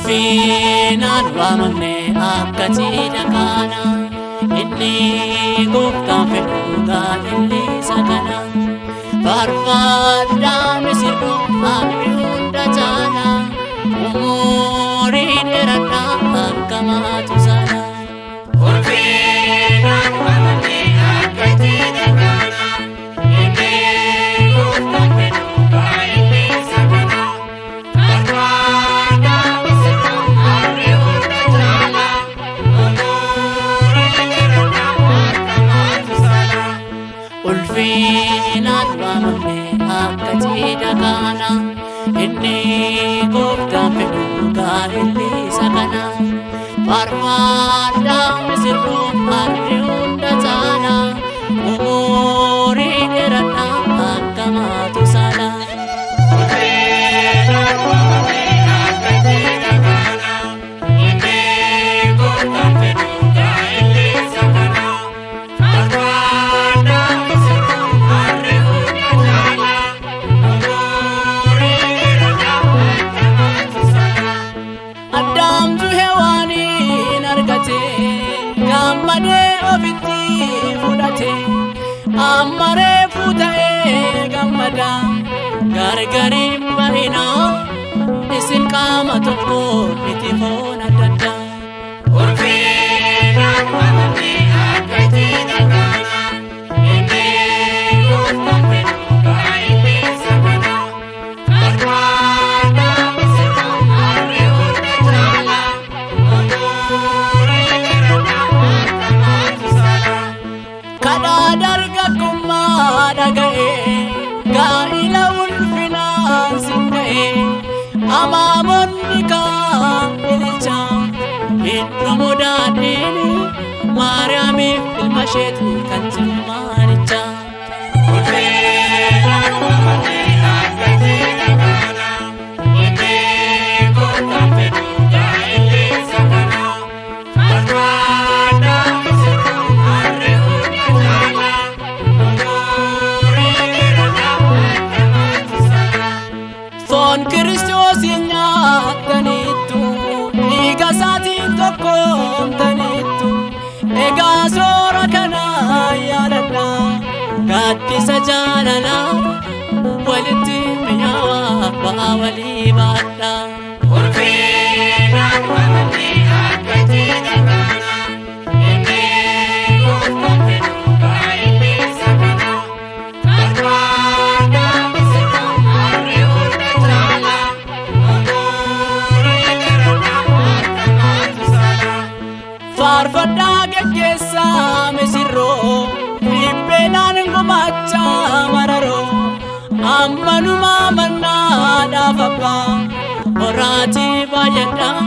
Ulfinaan waamamne akka cidha kana, inni gooftaan fedhu gaa'elisa kana. Faarfadhaa misirroo harri hunda caala, umurii dheeradhaa akka Maatusaalaa. Ulfinaan waamamne akka cidha kana, inni gooftaan fedhu gaa'elisa kana. Faarfadhaa misirroo harri hunda caala, umurii dheeradhaa akka Maatusaalaa. Ulfinaan waamamne akka cidha kana, inni gooftaan fedhu gaa'elisa kana. Faarfadhaa misirroo harri hunda caala, umurii dheeradhaa akka Maatusaalaa. Ulfinaan waamamne akka cidha kana, inni gooftaan fedhu gaa'elisa kana. Faarfadhaa misirroo harri hunda caala, umurii dheeradhaa akka Maatusaalaa. Addaamtu Hewaaniin argate, gammadee ofitti fudhate. Amma reefuu ta'ee gammada, gargariin bahina, isin qaama tokko miti foon adda addaa. Ulfinaan waamamne akka cidha kana, inni gooftaan fedhu gaa'elisa kana. Faarfadhaa misirroo harri hunda caala, umurii dheeradhaa akka Maatusaalaa. Kadhaa dargaggummaa dhaga'ee, gaa'ila ulfinaan sin ga'ee. Amaamonni ililcha hin dhumu daandini, Maariyaamiif ilma isheetu kan jimmaanicha. Ulfinaan waamamne akka cidha kana, inni gooftaan fedhu gaa'elisa kana. Faarfadhaa misirroo harri hunda caala, umurii dheeradhaa akka Maatusaalaa. Foon Kiristoosin nyaattaniittu, dhiiga isaatiin tokkoomtaniittu. Egaa soora kana yaadadhaa, gaaddisa jaalalaa, walitti mi'aawaa ba'aa walii baadhaa. Ulfinaan waamamne akka cidha kana, inni gooftaan fedhu gaa'elisa kana. Faarfadhaa misirroo harri hunda caala, umurii dheeradhaa akka Maatusaalaa. Faarfadhaa geggeessaa misirroo, dhibbeedhaan gumachaa mararoo. Ammanumaa mannaadhaaf abbaa, horaatii baay'adhaa.